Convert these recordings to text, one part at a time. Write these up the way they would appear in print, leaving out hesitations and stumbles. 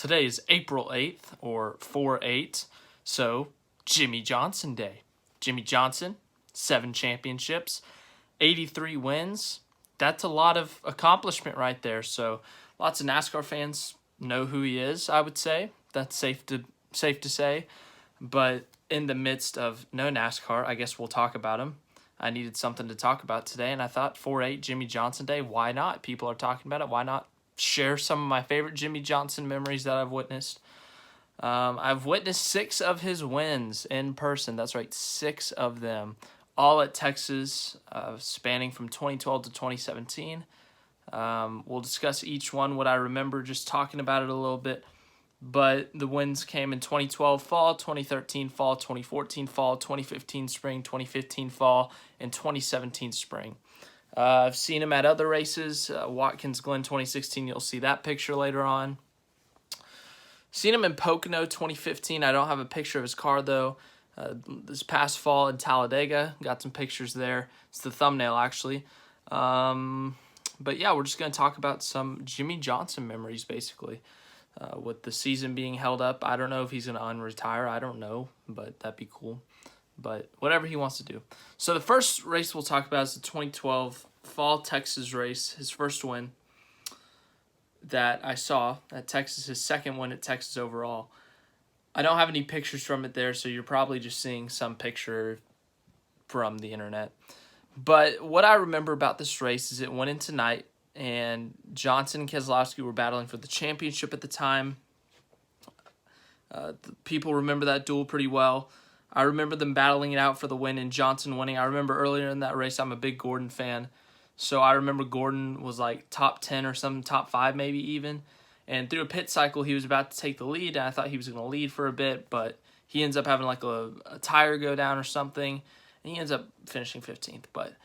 Today is April 8th, or 4/8, so Jimmie Johnson Day. Jimmie Johnson, 7 championships, 83 wins. That's a lot of accomplishment right there, so lots of NASCAR fans know who he is, I would say. That's safe to say, but in the midst of no NASCAR, I guess we'll talk about him. I needed something to talk about today, and I thought 4/8 Jimmie Johnson Day, why not? People are talking about it, why not share some of my favorite Jimmie Johnson memories that I've witnessed. I've witnessed 6 of his wins in person. That's right, 6 of them, all at Texas, spanning from 2012 to 2017. We'll discuss each one, what I remember, just talking about it a little bit. But the wins came in 2012 fall, 2013 fall, 2014 fall, 2015 spring, 2015 fall, and 2017 spring. I've seen him at other races. Watkins Glen 2016, you'll see that picture later on. Seen him in Pocono 2015. I don't have a picture of his car, though. This past fall in Talladega, got some pictures there. It's the thumbnail, actually. But yeah, we're just going to talk about some Jimmie Johnson memories, basically. With the season being held up, I don't know if he's going to unretire. I don't know, but that'd be cool. But whatever he wants to do. So the first race we'll talk about is the 2012 Fall Texas race, his first win that I saw at Texas, his second win at Texas overall. I don't have any pictures from it there, so you're probably just seeing some picture from the internet. But what I remember about this race is it went into night, and Johnson and Keselowski were battling for the championship at the time. People remember that duel pretty well. I remember them battling it out for the win and Johnson winning. I remember earlier in that race, I'm a big Gordon fan. So I remember Gordon was like top 10 or something, top 5 maybe even. And through a pit cycle, he was about to take the lead. And I thought he was going to lead for a bit, but he ends up having like a tire go down or something. And he ends up finishing 15th. But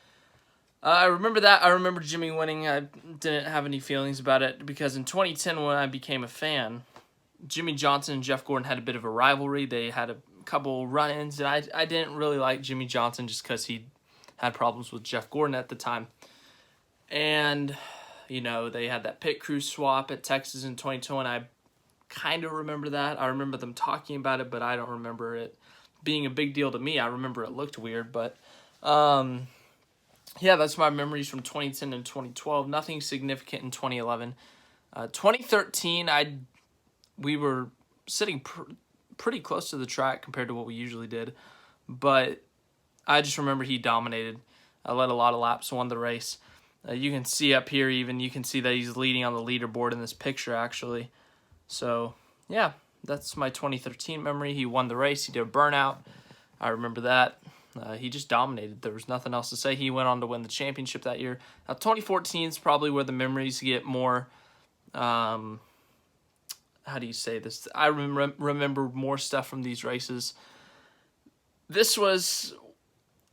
I remember that. I remember Jimmie winning. I didn't have any feelings about it because in 2010 when I became a fan, Jimmie Johnson and Jeff Gordon had a bit of a rivalry. They had a couple run-ins, and I didn't really like Jimmie Johnson just because he had problems with Jeff Gordon at the time. And, you know, they had that pit crew swap at Texas in 2020. I kind of remember that. I remember them talking about it, but I don't remember it being a big deal to me. I remember it looked weird, but yeah, that's my memories from 2010 and 2012. Nothing significant in 2011. 2013, we were sitting pretty close to the track compared to what we usually did, but I just remember he dominated. I led a lot of laps, won the race. You can see up here even, you can see that he's leading on the leaderboard in this picture actually. So yeah, that's my 2013 memory. He won the race, he did a burnout. I remember that. He just dominated. There was nothing else to say. He went on to win the championship that year. Now 2014 is probably where the memories get more, how do you say this? I remember more stuff from these races. This was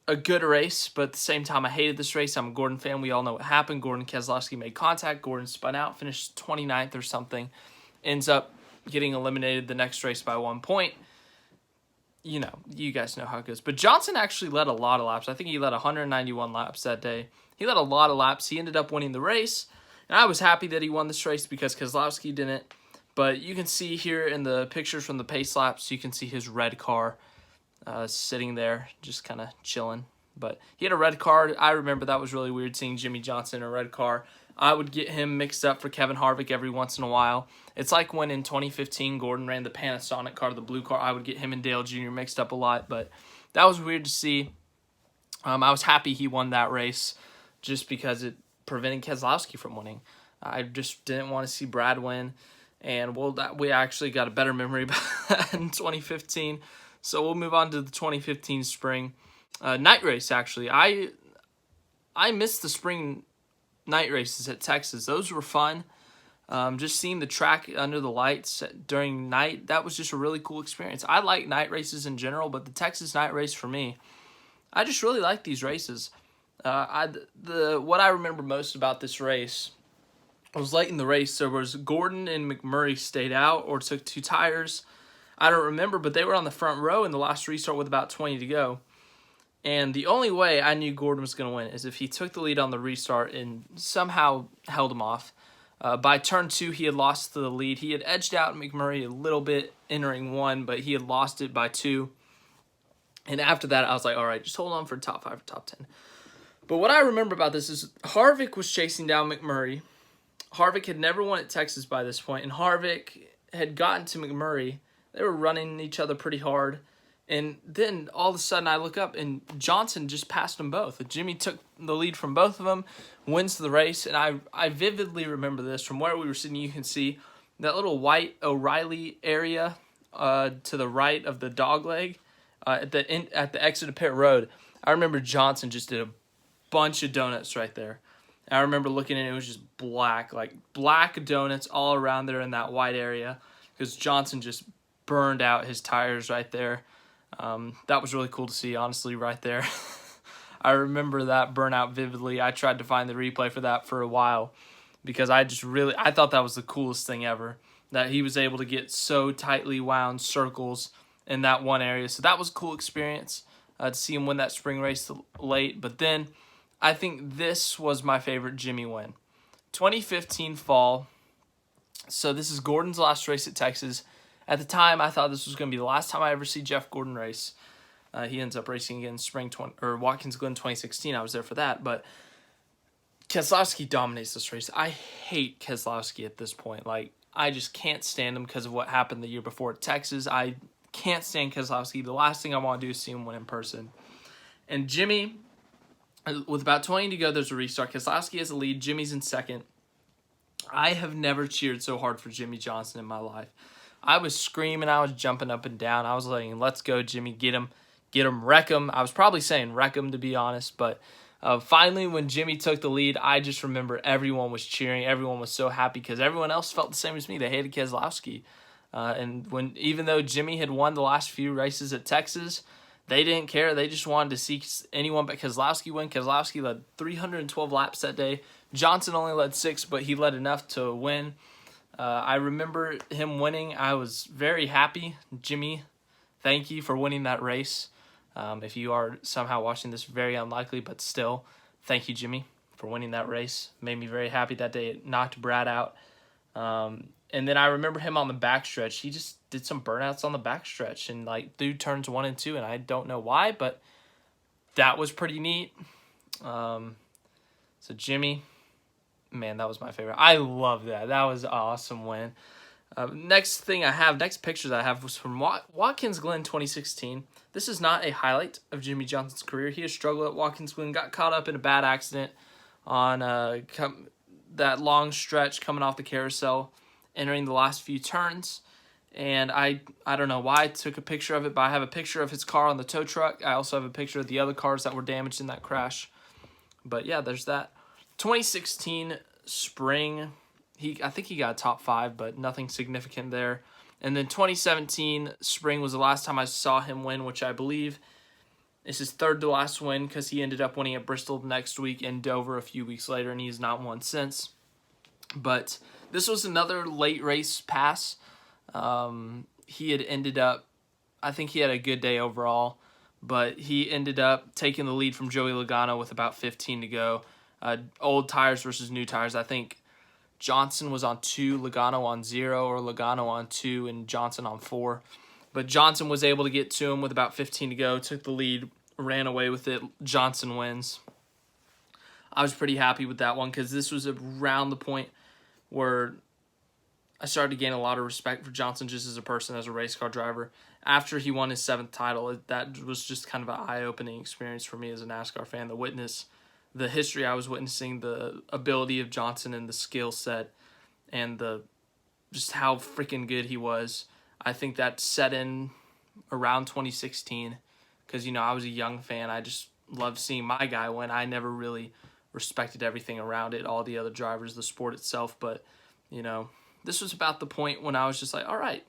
a good race, but at the same time, I hated this race. I'm a Gordon fan. We all know what happened. Gordon and Keselowski made contact. Gordon spun out, finished 29th or something. Ends up getting eliminated the next race by 1 point. You know, you guys know how it goes. But Johnson actually led a lot of laps. I think he led 191 laps that day. He led a lot of laps. He ended up winning the race. And I was happy that he won this race because Keselowski didn't. But you can see here in the pictures from the pace laps, you can see his red car sitting there, just kind of chilling. But he had a red car. I remember that was really weird seeing Jimmie Johnson in a red car. I would get him mixed up for Kevin Harvick every once in a while. It's like when in 2015 Gordon ran the Panasonic car, the blue car. I would get him and Dale Jr. mixed up a lot, but that was weird to see. I was happy he won that race just because it prevented Keselowski from winning. I just didn't want to see Brad win. And we actually got a better memory about that in 2015. So we'll move on to the 2015 spring. Night race, actually. I missed the spring night races at Texas. Those were fun. Just seeing the track under the lights during night, that was just a really cool experience. I like night races in general, but the Texas night race for me, I just really like these races. What I remember most about this race, it was late in the race. There was Gordon and McMurray stayed out or took 2 tires. I don't remember, but they were on the front row in the last restart with about 20 to go. And the only way I knew Gordon was going to win is if he took the lead on the restart and somehow held him off. By turn 2, he had lost the lead. He had edged out McMurray a little bit entering 1, but he had lost it by 2. And after that, I was like, all right, just hold on for top 5 or top 10. But what I remember about this is Harvick was chasing down McMurray. Harvick had never won at Texas by this point, and Harvick had gotten to McMurray. They were running each other pretty hard. And then all of a sudden I look up and Johnson just passed them both. Jimmie took the lead from both of them, wins the race. And I vividly remember this. From where we were sitting, you can see that little white O'Reilly area to the right of the dogleg at the exit of pit road. I remember Johnson just did a bunch of donuts right there. And I remember looking at it, it was just black, like black donuts all around there in that white area because Johnson just burned out his tires right there. That was really cool to see, honestly, right there. I remember that burnout vividly. I tried to find the replay for that for a while because I thought that was the coolest thing ever, that he was able to get so tightly wound circles in that one area. So that was a cool experience to see him win that spring race late. But then I think this was my favorite Jimmie win. 2015 fall. So this is Gordon's last race at Texas. At the time, I thought this was going to be the last time I ever see Jeff Gordon race. He ends up racing again Watkins Glen 2016. I was there for that, but Keselowski dominates this race. I hate Keselowski at this point. Like, I just can't stand him because of what happened the year before at Texas. I can't stand Keselowski. The last thing I want to do is see him win in person. And Jimmie, with about 20 to go, there's a restart. Keselowski has a lead. Jimmie's in second. I have never cheered so hard for Jimmie Johnson in my life. I was screaming. I was jumping up and down. I was like, let's go, Jimmie. Get him, wreck him. I was probably saying wreck him, to be honest. But finally, when Jimmie took the lead, I just remember everyone was cheering. Everyone was so happy because everyone else felt the same as me. They hated Keselowski. And even though Jimmie had won the last few races at Texas, they didn't care. They just wanted to see anyone but Keselowski win. Keselowski led 312 laps that day. Johnson only led 6, but he led enough to win. I remember him winning. I was very happy. Jimmie, thank you for winning that race. If you are somehow watching this, very unlikely, but still, thank you, Jimmie, for winning that race. Made me very happy that day. It knocked Brad out. And then I remember him on the backstretch. He just did some burnouts on the backstretch and through turns 1 and 2, and I don't know why, but that was pretty neat. So Jimmie, man, that was my favorite. I love that. That was an awesome win. Next pictures I have was from Watkins Glen 2016. This is not a highlight of Jimmie Johnson's career. He has struggled at Watkins Glen, got caught up in a bad accident on that long stretch coming off the carousel, entering the last few turns. And I don't know why I took a picture of it, but I have a picture of his car on the tow truck. I also have a picture of the other cars that were damaged in that crash. But yeah, there's that. 2016 spring, I think he got a top 5, but nothing significant there. And then 2017 spring was the last time I saw him win, which I believe is his third to last win because he ended up winning at Bristol next week and Dover a few weeks later, and he's not won since. But this was another late race pass. He had ended up, I think he had a good day overall, but he ended up taking the lead from Joey Logano with about 15 to go. Old tires versus new tires. I think Johnson was on 2, Logano on 0, or Logano on 2 and Johnson on 4. But Johnson was able to get to him with about 15 to go, took the lead, ran away with it. Johnson wins. I was pretty happy with that one because this was around the point where I started to gain a lot of respect for Johnson just as a person, as a race car driver. After he won his 7th title, that was just kind of an eye-opening experience for me as a NASCAR fan to witness the history I was witnessing, the ability of Johnson and the skill set and just how freaking good he was. I think that set in around 2016 because, I was a young fan. I just loved seeing my guy win. I never really respected everything around it, all the other drivers, the sport itself. But, this was about the point when I was just like, all right,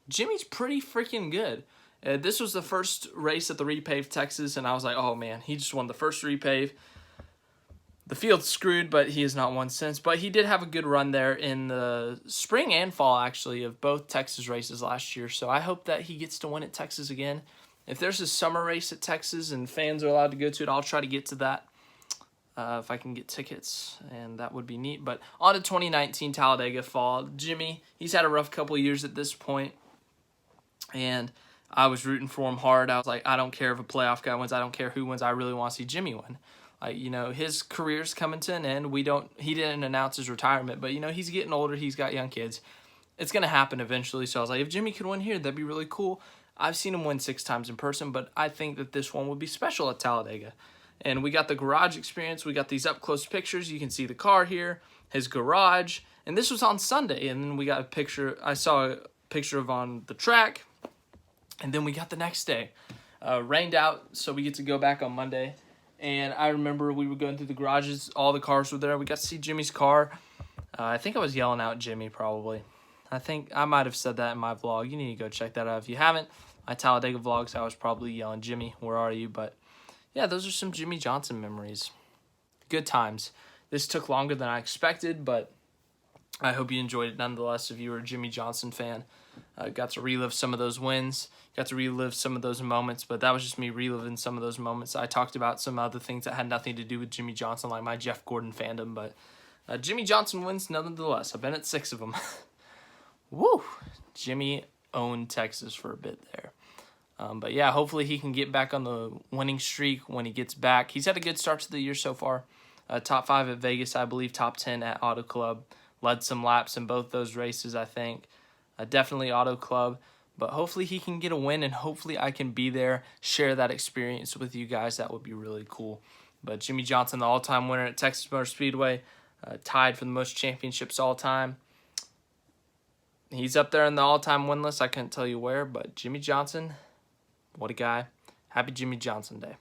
Jimmie's pretty freaking good. This was the first race at the repave Texas, and I was like, oh, man, he just won the first repave. The field's screwed, but he has not won since. But he did have a good run there in the spring and fall, actually, of both Texas races last year. So I hope that he gets to win at Texas again. If there's a summer race at Texas and fans are allowed to go to it, I'll try to get to that. if I can get tickets, and that would be neat. But on to 2019 Talladega Fall. Jimmie, he's had a rough couple of years at this point, and I was rooting for him hard. I was like, I don't care if a playoff guy wins. I don't care who wins. I really want to see Jimmie win. You know, his career's coming to an end. He didn't announce his retirement, but, you know, he's getting older. He's got young kids. It's going to happen eventually. So I was like, if Jimmie could win here, that'd be really cool. I've seen him win 6 times in person, but I think that this one would be special at Talladega. And we got the garage experience. We got these up-close pictures. You can see the car here, his garage. And this was on Sunday. And then we got a picture. I saw a picture of on the track. And then we got the next day. Rained out, so we get to go back on Monday. And I remember we were going through the garages. All the cars were there. We got to see Jimmie's car. I think I was yelling out Jimmie probably. I think I might have said that in my vlog. You need to go check that out if you haven't. My Talladega vlogs, I was probably yelling, Jimmie, where are you? But yeah, those are some Jimmie Johnson memories. Good times. This took longer than I expected, but I hope you enjoyed it nonetheless if you were a Jimmie Johnson fan. Got to relive some of those wins, got to relive some of those moments, but that was just me reliving some of those moments. I talked about some other things that had nothing to do with Jimmie Johnson, like my Jeff Gordon fandom, but Jimmie Johnson wins nonetheless. I've been at 6 of them. Woo! Jimmie owned Texas for a bit there. But yeah, hopefully he can get back on the winning streak when he gets back. He's had a good start to the year so far. Top 5 at Vegas, I believe, top 10 at Auto Club. Led some laps in both those races, I think. Definitely Auto Club. But hopefully he can get a win, and hopefully I can be there, share that experience with you guys. That would be really cool. But Jimmie Johnson, the all-time winner at Texas Motor Speedway, tied for the most championships all time. He's up there in the all-time win list. I couldn't tell you where, but Jimmie Johnson, what a guy. Happy Jimmie Johnson Day.